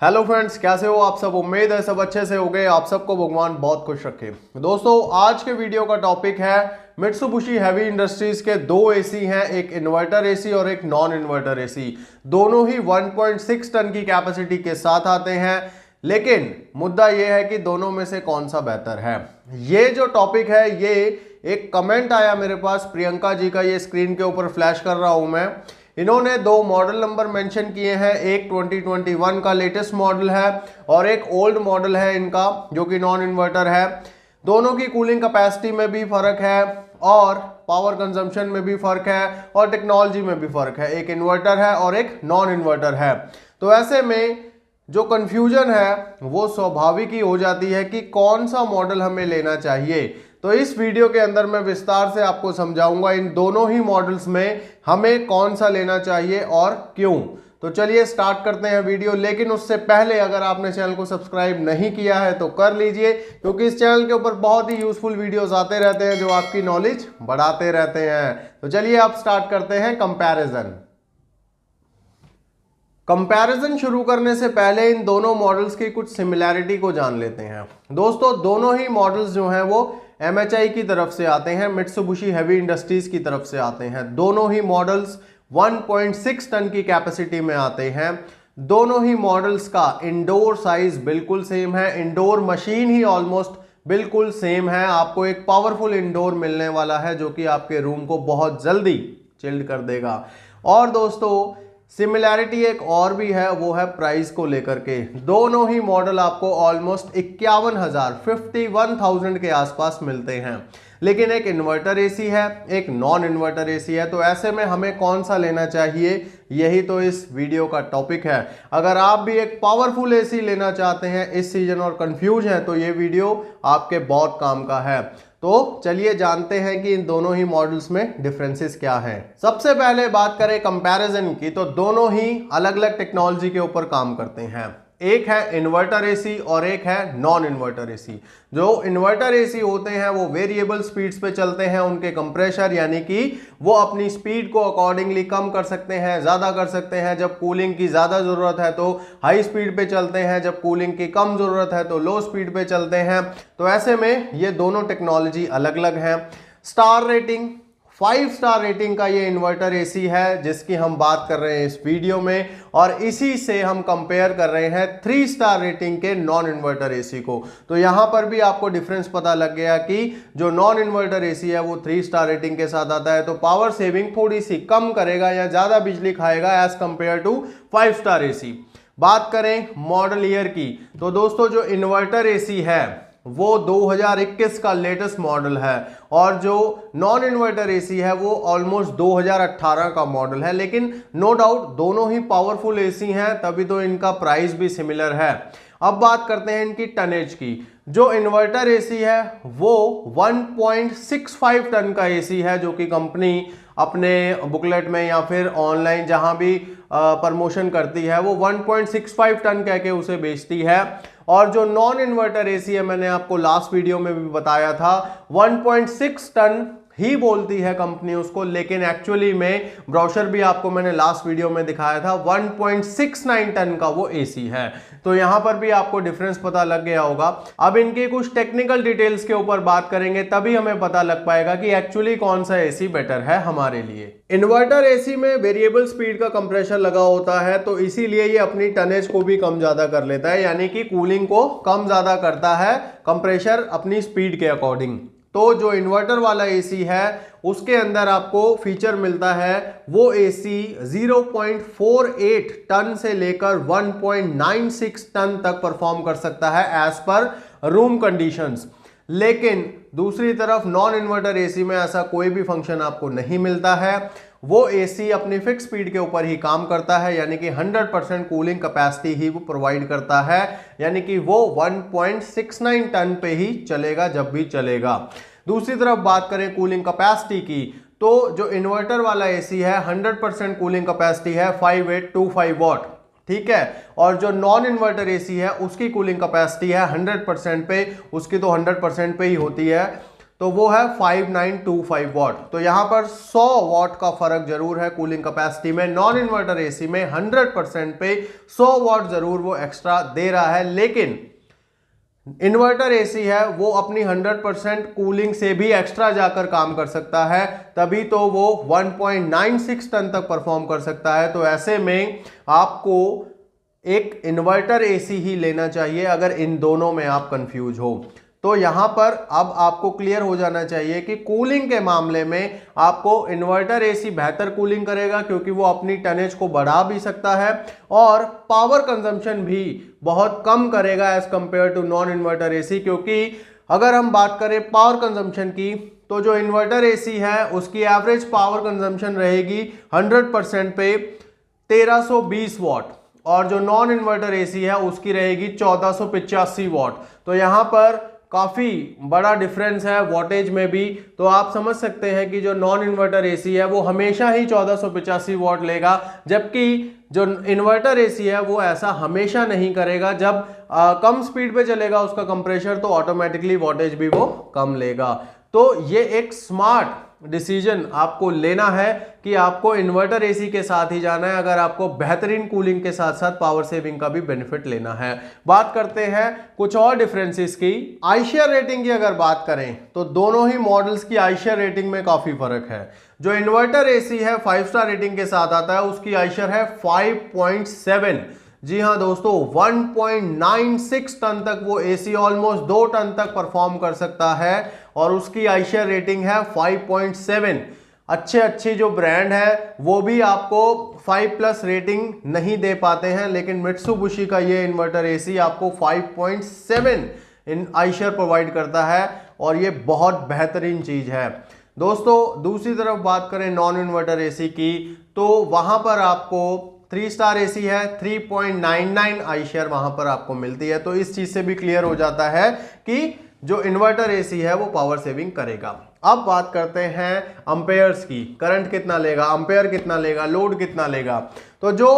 Hello friends, कैसे हो आप सब। उम्मीद है सब अच्छे से हो गए। आप सबको भगवान बहुत खुश रखे। दोस्तों, आज के वीडियो का टॉपिक है मित्सुबिशी हेवी इंडस्ट्रीज के दो एसी हैं, एक इन्वर्टर एसी और एक नॉन इन्वर्टर एसी। दोनों ही 1.6 टन की कैपेसिटी के साथ आते हैं, लेकिन मुद्दा यह है कि दोनों में से कौन सा बेहतर है। ये जो टॉपिक है, ये एक कमेंट आया मेरे पास प्रियंका जी का, ये स्क्रीन के ऊपर फ्लैश कर रहा हूं मैं। इन्होंने दो मॉडल नंबर मेंशन किए हैं, एक 2021 का लेटेस्ट मॉडल है और एक ओल्ड मॉडल है इनका जो कि नॉन इन्वर्टर है। दोनों की कूलिंग कैपेसिटी में भी फर्क है और पावर कंजम्पशन में भी फर्क है और टेक्नोलॉजी में भी फर्क है। एक इन्वर्टर है और एक नॉन इन्वर्टर है। तो ऐसे में जो कंफ्यूजन है वो स्वाभाविक ही हो जाती है कि कौन सा मॉडल हमें लेना चाहिए। तो इस वीडियो के अंदर मैं विस्तार से आपको समझाऊंगा इन दोनों ही मॉडल्स में हमें कौन सा लेना चाहिए और क्यों। तो चलिए स्टार्ट करते हैं वीडियो। लेकिन उससे पहले अगर आपने चैनल को सब्सक्राइब नहीं किया है तो कर लीजिए, क्योंकि इस चैनल के ऊपर बहुत ही यूजफुल वीडियोस आते रहते हैं जो आपकी नॉलेज बढ़ाते रहते हैं। तो चलिए आप स्टार्ट करते हैं कंपैरिजन शुरू करने से पहले इन दोनों मॉडल्स की कुछ सिमिलैरिटी को जान लेते हैं। दोस्तों, दोनों ही मॉडल्स जो हैं वो MHI की तरफ से आते हैं, मित्सुबिशी हेवी इंडस्ट्रीज की तरफ से आते हैं। दोनों ही मॉडल्स 1.6 टन की कैपेसिटी में आते हैं। दोनों ही मॉडल्स का इंडोर साइज बिल्कुल सेम है, इंडोर मशीन ही ऑलमोस्ट बिल्कुल सेम है। आपको एक पावरफुल इंडोर मिलने वाला है जो कि आपके रूम को बहुत जल्दी चिल्ड कर देगा। और दोस्तों, सिमिलैरिटी एक और भी है, वो है प्राइस को लेकर के। दोनों ही मॉडल आपको ऑलमोस्ट 51,000 के आसपास मिलते हैं, लेकिन एक इन्वर्टर एसी है, एक नॉन इन्वर्टर एसी है। तो ऐसे में हमें कौन सा लेना चाहिए, यही तो इस वीडियो का टॉपिक है। अगर आप भी एक पावरफुल एसी लेना चाहते हैं इस सीजन और कंफ्यूज हैं तो ये वीडियो आपके बहुत काम का है। तो चलिए जानते हैं कि इन दोनों ही मॉडल्स में डिफरेंसेस क्या हैं। सबसे पहले बात करें कंपैरिजन की, तो दोनों ही अलग अलग टेक्नोलॉजी के ऊपर काम करते हैं। एक है इन्वर्टर एसी और एक है नॉन इन्वर्टर एसी। जो इन्वर्टर एसी होते हैं वो वेरिएबल स्पीड्स पे चलते हैं। उनके कंप्रेशर यानी कि वो अपनी स्पीड को अकॉर्डिंगली कम कर सकते हैं, ज्यादा कर सकते हैं। जब कूलिंग की ज्यादा जरूरत है तो हाई स्पीड पे चलते हैं, जब कूलिंग की कम जरूरत है तो लो स्पीड पे चलते हैं। तो ऐसे में ये दोनों टेक्नोलॉजी अलग अलग है। स्टार रेटिंग, 5 स्टार रेटिंग का ये इन्वर्टर एसी है जिसकी हम बात कर रहे हैं इस वीडियो में, और इसी से हम कंपेयर कर रहे हैं 3 स्टार रेटिंग के नॉन इन्वर्टर एसी को। तो यहां पर भी आपको डिफरेंस पता लग गया कि जो नॉन इन्वर्टर एसी है वो 3 स्टार रेटिंग के साथ आता है, तो पावर सेविंग थोड़ी सी कम करेगा या ज्यादा बिजली खाएगा as compare to 5 star AC. बात करें मॉडल ईयर की, तो दोस्तों जो इन्वर्टर एसी है वो 2021 का लेटेस्ट मॉडल है और जो नॉन इन्वर्टर एसी है वो ऑलमोस्ट 2018 का मॉडल है। लेकिन नो डाउट दोनों ही पावरफुल एसी हैं, तभी तो इनका प्राइस भी सिमिलर है। अब बात करते हैं इनकी टनेज की। जो इन्वर्टर एसी है वो 1.65 टन का एसी है, जो कि कंपनी अपने बुकलेट में या फिर ऑनलाइन जहां भी प्रमोशन करती है वो 1.65 टन कह के उसे बेचती है। और जो नॉन इन्वर्टर एसी है, मैंने आपको लास्ट वीडियो में भी बताया था, 1.6 टन ही बोलती है कंपनी उसको, लेकिन एक्चुअली में ब्रोशर भी आपको मैंने लास्ट वीडियो में दिखाया था 1.69 टन का वो एसी है। तो यहां पर भी आपको डिफरेंस पता लग गया होगा। अब इनके कुछ टेक्निकल डिटेल्स के ऊपर बात करेंगे, तभी हमें पता लग पाएगा कि एक्चुअली कौन सा एसी बेटर है हमारे लिए। इन्वर्टर एसी में वेरिएबल स्पीड का कंप्रेशर लगा होता है, तो इसीलिए ये अपनी टनेज को भी कम ज्यादा कर लेता है, यानी कि कूलिंग को कम ज्यादा करता है कंप्रेशर अपनी स्पीड के अकॉर्डिंग। तो जो इन्वर्टर वाला एसी है उसके अंदर आपको फीचर मिलता है, वो एसी 0.48 टन से लेकर 1.96 टन तक परफॉर्म कर सकता है एज पर रूम कंडीशंस। लेकिन दूसरी तरफ नॉन इन्वर्टर एसी में ऐसा कोई भी फंक्शन आपको नहीं मिलता है। वो एसी अपनी फिक्स स्पीड के ऊपर ही काम करता है, यानी कि 100% कूलिंग कैपेसिटी ही वो प्रोवाइड करता है, यानी कि वो 1.69 टन पे ही चलेगा जब भी चलेगा। दूसरी तरफ बात करें कूलिंग कैपेसिटी की, तो जो इन्वर्टर वाला एसी है 100% कूलिंग कैपेसिटी है 5825 वॉट, ठीक है। और जो नॉन इन्वर्टर एसी है उसकी कूलिंग कैपेसिटी है 100% पे, उसकी तो 100% पे ही होती है। तो वो है 5925 वॉट। तो यहां पर 100 वॉट का फर्क जरूर है कूलिंग कैपेसिटी में। नॉन इन्वर्टर एसी में 100% पे 100 वॉट जरूर वो एक्स्ट्रा दे रहा है, लेकिन इन्वर्टर एसी है वो अपनी 100% कूलिंग से भी एक्स्ट्रा जाकर काम कर सकता है, तभी तो वो 1.96 टन तक परफॉर्म कर सकता है। तो ऐसे में आपको एक इन्वर्टर एसी ही लेना चाहिए अगर इन दोनों में आप कंफ्यूज हो। तो यहां पर अब आपको क्लियर हो जाना चाहिए कि कूलिंग के मामले में आपको इन्वर्टर एसी बेहतर कूलिंग करेगा, क्योंकि वो अपनी टनेज को बढ़ा भी सकता है और पावर कंजम्पशन भी बहुत कम करेगा as compare to non inverter AC. क्योंकि अगर हम बात करें पावर कंजम्पशन की, तो जो इन्वर्टर एसी है उसकी एवरेज पावर कंजम्पशन रहेगी 100% पे 1320 वॉट, और जो नॉन इन्वर्टर एसी है उसकी रहेगी 1485 वॉट। तो यहां पर काफी बड़ा डिफरेंस है वॉटेज में भी। तो आप समझ सकते हैं कि जो नॉन इन्वर्टर एसी है वो हमेशा ही 1485 वॉट लेगा, जबकि जो इन्वर्टर एसी है वो ऐसा हमेशा नहीं करेगा। जब कम स्पीड पे चलेगा उसका कंप्रेशर, तो ऑटोमेटिकली वॉटेज भी वो कम लेगा। तो ये एक स्मार्ट डिसीजन आपको लेना है कि आपको इन्वर्टर एसी के साथ ही जाना है अगर आपको बेहतरीन कूलिंग के साथ साथ पावर सेविंग का भी बेनिफिट लेना है। बात करते हैं कुछ और डिफरेंसेस की। आईशेयर रेटिंग की अगर बात करें तो दोनों ही मॉडल्स की आईशेयर रेटिंग में काफी फर्क है। जो इन्वर्टर एसी है 5 स्टार रेटिंग के साथ आता है, उसकी आईशेयर है 5.7। जी हाँ दोस्तों, 1.96 टन तक वो एसी ऑलमोस्ट 2 टन तक परफॉर्म कर सकता है और उसकी आईशेयर रेटिंग है 5.7। अच्छे जो ब्रांड है वो भी आपको 5+ रेटिंग नहीं दे पाते हैं, लेकिन मित्सुबिशी का ये इन्वर्टर एसी आपको 5.7 इन आईशेयर प्रोवाइड करता है और ये बहुत बेहतरीन चीज है। दोस्तों दूसरी तरफ बात करें नॉन इन्वर्टर एसी की, तो वहां पर आपको 3 स्टार एसी है, 3.99 आईशेयर वहां पर आपको मिलती है। तो इस चीज से भी क्लियर हो जाता है कि जो इन्वर्टर एसी है वो पावर सेविंग करेगा। अब बात करते हैं अंपेयर्स की, करंट कितना लेगा, अंपेयर कितना लेगा, लोड कितना लेगा। तो जो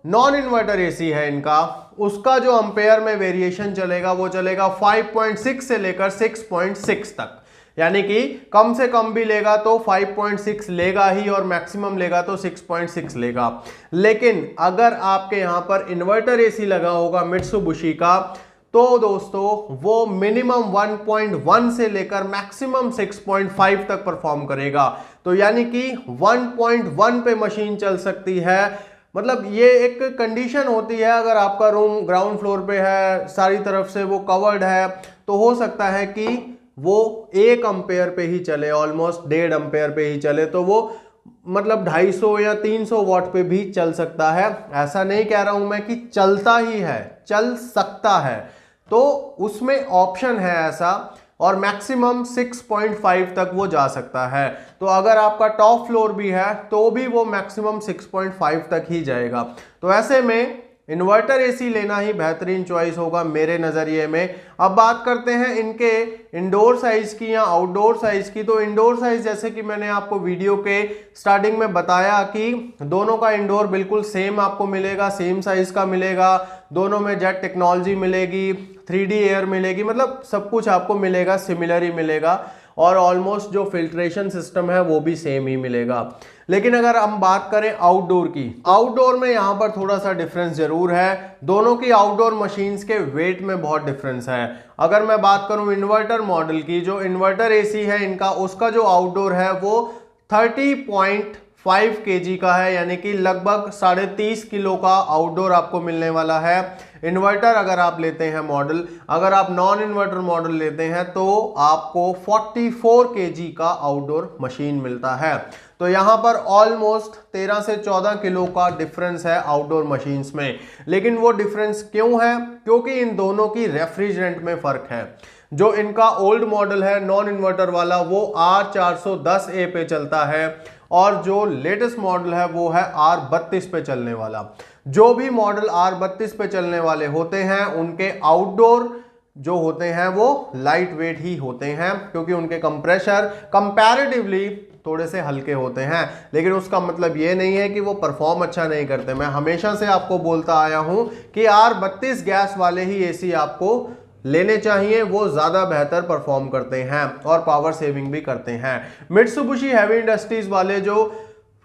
नॉन इन्वर्टर एसी है इनका, उसका जो अंपेयर में वेरिएशन चलेगा वो चलेगा 5.6 से लेकर 6.6 तक, यानी कि कम से कम भी लेगा तो 5.6 लेगा ही और मैक्सिमम लेगा तो 6.6 लेगा। लेकिन अगर आपके यहां पर इन्वर्टर एसी लगा होगा मित्सुबिशी का, तो दोस्तों वो मिनिमम 1.1 से लेकर मैक्सिमम 6.5 तक परफॉर्म करेगा। तो यानी कि 1.1 पे मशीन चल सकती है। मतलब ये एक कंडीशन होती है, अगर आपका रूम ग्राउंड फ्लोर पे है, सारी तरफ से वो कवर्ड है, तो हो सकता है कि वो 1 एम्पेयर पे ही चले, ऑलमोस्ट 1.5 एम्पेयर पे ही चले, तो वो मतलब 250 या 300 वॉट पे भी चल सकता है। ऐसा नहीं कह रहा हूं मैं कि चलता ही है, चल सकता है, तो उसमें ऑप्शन है ऐसा, और मैक्सिमम 6.5 तक वो जा सकता है। तो अगर आपका टॉप फ्लोर भी है तो भी वो मैक्सिमम 6.5 तक ही जाएगा। तो ऐसे में इन्वर्टर एसी लेना ही बेहतरीन चॉइस होगा मेरे नज़रिए में। अब बात करते हैं इनके इंडोर साइज की या आउटडोर साइज की। तो इंडोर साइज, जैसे कि मैंने आपको वीडियो के स्टार्टिंग में बताया कि दोनों का इंडोर बिल्कुल सेम आपको मिलेगा, सेम साइज का मिलेगा, दोनों में जेट टेक्नोलॉजी मिलेगी, 3D एयर मिलेगी, मतलब सब कुछ आपको मिलेगा, सिमिलर ही मिलेगा, और ऑलमोस्ट जो फिल्ट्रेशन सिस्टम है वो भी सेम ही मिलेगा। लेकिन अगर हम बात करें आउटडोर की, आउटडोर में यहां पर थोड़ा सा डिफरेंस जरूर है। दोनों की आउटडोर मशीन्स के वेट में बहुत डिफरेंस है। अगर मैं बात करूं इन्वर्टर मॉडल की, जो इन्वर्टर एसी है इनका, उसका जो आउटडोर है वो 30.5 kg का है, यानी कि लगभग 30.5 किलो का आउटडोर आपको मिलने वाला है। इन्वर्टर अगर आप लेते हैं मॉडल, अगर आप नॉन इन्वर्टर मॉडल लेते हैं तो आपको 44 kg का आउटडोर मशीन मिलता है। तो यहां पर ऑलमोस्ट 13 से 14 किलो का डिफरेंस है आउटडोर मशीन्स में। लेकिन वो डिफरेंस क्यों है? क्योंकि इन दोनों की रेफ्रिजरेंट में फर्क है। जो इनका ओल्ड मॉडल है नॉन इन्वर्टर वाला, वो R410A पे चलता है, और जो लेटेस्ट मॉडल है वो है R32 पे चलने वाला। जो भी मॉडल R32 पे चलने वाले होते हैं उनके आउटडोर जो होते हैं वो लाइट वेट ही होते हैं, क्योंकि उनके कंप्रेशर कंपैरेटिवली थोड़े से हल्के होते हैं। लेकिन उसका मतलब ये नहीं है कि वो परफॉर्म अच्छा नहीं करते। मैं हमेशा से आपको बोलता आया हूं कि R32 गैस वाले ही एसी आपको लेने चाहिए, वो ज़्यादा बेहतर परफॉर्म करते हैं और पावर सेविंग भी करते हैं। मित्सुबिशी हेवी इंडस्ट्रीज वाले जो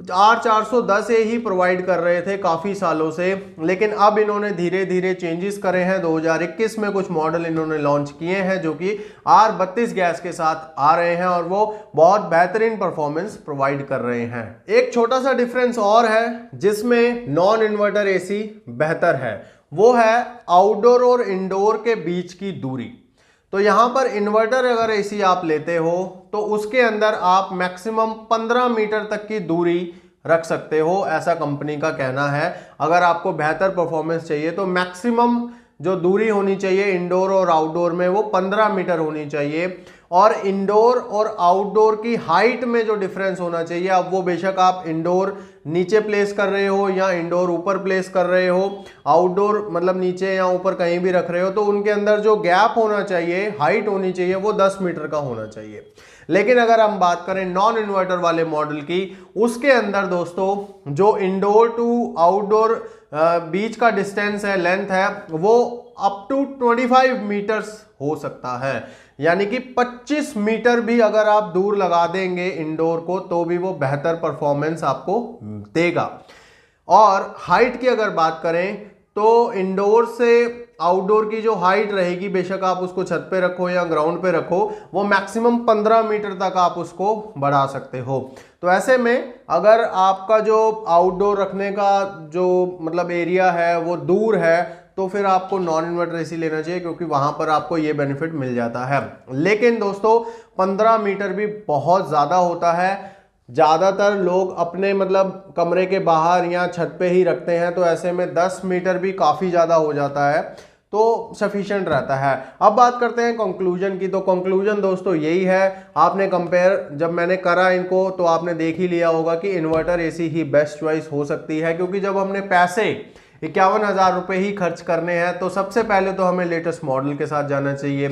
R410A ही प्रोवाइड कर रहे थे काफ़ी सालों से, लेकिन अब इन्होंने धीरे धीरे चेंजेस करे हैं। 2021 में कुछ मॉडल इन्होंने लॉन्च किए हैं जो कि R32 गैस के साथ आ रहे हैं और वो बहुत बेहतरीन परफॉर्मेंस प्रोवाइड कर रहे हैं। एक छोटा सा डिफरेंस और है जिसमें नॉन इन्वर्टर एसी बेहतर है, वो है आउटडोर और इंडोर के बीच की दूरी। तो यहां पर इन्वर्टर अगर एसी आप लेते हो तो उसके अंदर आप मैक्सिमम 15 मीटर तक की दूरी रख सकते हो, ऐसा कंपनी का कहना है। अगर आपको बेहतर परफॉर्मेंस चाहिए तो मैक्सिमम जो दूरी होनी चाहिए इंडोर और आउटडोर में वो 15 मीटर होनी चाहिए। और इंडोर और आउटडोर की हाइट में जो डिफरेंस होना चाहिए, अब वो बेशक आप इंडोर नीचे प्लेस कर रहे हो या इंडोर ऊपर प्लेस कर रहे हो, आउटडोर मतलब नीचे या ऊपर कहीं भी रख रहे हो, तो उनके अंदर जो गैप होना चाहिए, हाइट होनी चाहिए, वो 10 मीटर का होना चाहिए। लेकिन अगर हम बात करें नॉन इन्वर्टर वाले मॉडल की, उसके अंदर दोस्तों जो इंडोर टू आउटडोर बीच का डिस्टेंस है, लेंथ है, वो अप टू 25 मीटर्स हो सकता है। यानी कि 25 मीटर भी अगर आप दूर लगा देंगे इंडोर को तो भी वो बेहतर परफॉर्मेंस आपको देगा। और हाइट की अगर बात करें तो इंडोर से आउटडोर की जो हाइट रहेगी, बेशक आप उसको छत पे रखो या ग्राउंड पे रखो, वो मैक्सिमम 15 मीटर तक आप उसको बढ़ा सकते हो। तो ऐसे में अगर आपका जो आउटडोर रखने का जो मतलब एरिया है वो दूर है तो फिर आपको नॉन इन्वर्टर एसी लेना चाहिए, क्योंकि वहां पर आपको ये बेनिफिट मिल जाता है। लेकिन दोस्तों 15 मीटर भी बहुत ज़्यादा होता है। ज़्यादातर लोग अपने मतलब कमरे के बाहर या छत पे ही रखते हैं, तो ऐसे में 10 मीटर भी काफ़ी ज़्यादा हो जाता है, तो सफिशिएंट रहता है। अब बात करते हैं कंक्लूजन की। तो कंक्लूजन दोस्तों यही है, आपने कंपेयर जब मैंने करा इनको तो आपने देख ही लिया होगा कि इन्वर्टर एसी ही बेस्ट चॉइस हो सकती है, क्योंकि जब हमने पैसे 51,000 रुपये ही खर्च करने हैं तो सबसे पहले तो हमें लेटेस्ट मॉडल के साथ जाना चाहिए।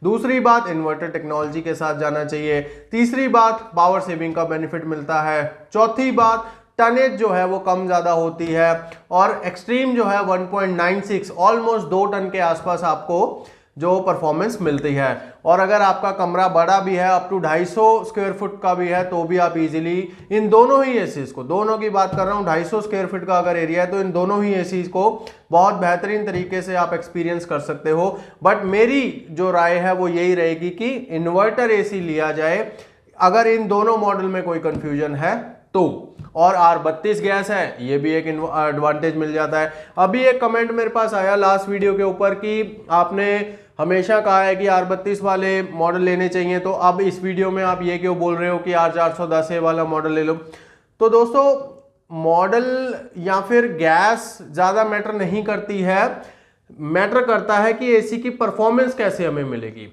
दूसरी बात इन्वर्टर टेक्नोलॉजी के साथ जाना चाहिए। तीसरी बात पावर सेविंग का बेनिफिट मिलता है। चौथी बात टनेज जो है वो कम ज़्यादा होती है। और एक्सट्रीम जो है 1.96 ऑलमोस्ट 2 टन के आसपास आपको जो परफॉर्मेंस मिलती है। और अगर आपका कमरा बड़ा भी है, अप टू 250 स्क्वायर फुट का भी है, तो भी आप इजीली इन दोनों ही एसीज को, दोनों की बात कर रहा हूँ, 250 स्क्वायर फीट का अगर एरिया है तो इन दोनों ही एसीज को बहुत बेहतरीन तरीके से आप एक्सपीरियंस कर सकते हो। बट मेरी जो राय है वो यही रहेगी कि इन्वर्टर एसी लिया जाए अगर इन दोनों मॉडल में कोई कंफ्यूजन है तो। और R32 गैस है, ये भी एक एडवांटेज मिल जाता है। अभी एक कमेंट मेरे पास आया लास्ट वीडियो के ऊपर कि आपने हमेशा कहा है कि R32 वाले मॉडल लेने चाहिए, तो अब इस वीडियो में आप ये क्यों बोल रहे हो कि R410A वाला मॉडल ले लो। तो दोस्तों मॉडल या फिर गैस ज़्यादा मैटर नहीं करती है, मैटर करता है कि एसी की परफॉर्मेंस कैसे हमें मिलेगी।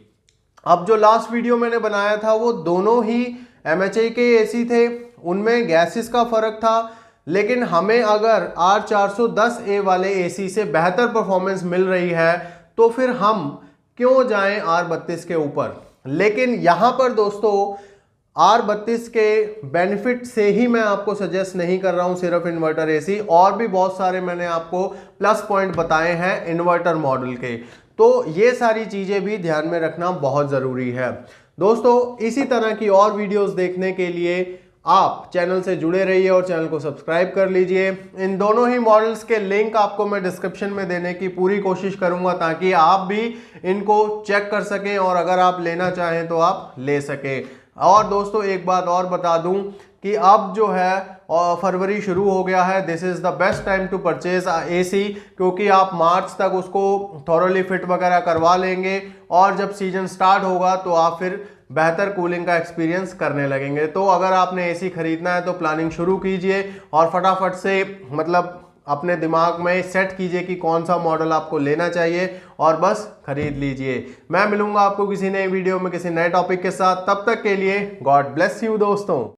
अब जो लास्ट वीडियो मैंने बनाया था वो दोनों ही MHI के एसी थे, उनमें गैसेस का फर्क था, लेकिन हमें अगर R410A वाले एसी से बेहतर परफॉर्मेंस मिल रही है तो फिर हम क्यों जाएं R32 के ऊपर। लेकिन यहां पर दोस्तों R32 के बेनिफिट से ही मैं आपको सजेस्ट नहीं कर रहा हूं सिर्फ इन्वर्टर एसी, और भी बहुत सारे मैंने आपको प्लस पॉइंट बताए हैं इन्वर्टर मॉडल के, तो ये सारी चीजें भी ध्यान में रखना बहुत जरूरी है। दोस्तों इसी तरह की और वीडियोस देखने के लिए आप चैनल से जुड़े रहिए और चैनल को सब्सक्राइब कर लीजिए। इन दोनों ही मॉडल्स के लिंक आपको मैं डिस्क्रिप्शन में देने की पूरी कोशिश करूंगा ताकि आप भी इनको चेक कर सकें और अगर आप लेना चाहें तो आप ले सकें। और दोस्तों एक बात और बता दूं कि अब जो है फरवरी शुरू हो गया है, this is the best time to purchase AC, क्योंकि आप मार्च तक उसको थॉरोली फिट वगैरह करवा लेंगे और जब सीजन स्टार्ट होगा तो आप फिर बेहतर कूलिंग का एक्सपीरियंस करने लगेंगे। तो अगर आपने एसी खरीदना है तो प्लानिंग शुरू कीजिए और फटाफट से मतलब अपने दिमाग में सेट कीजिए कि कौन सा मॉडल आपको लेना चाहिए और बस खरीद लीजिए। मैं मिलूंगा आपको किसी नई वीडियो में किसी नए टॉपिक के साथ, तब तक के लिए गॉड ब्लेस यू दोस्तों।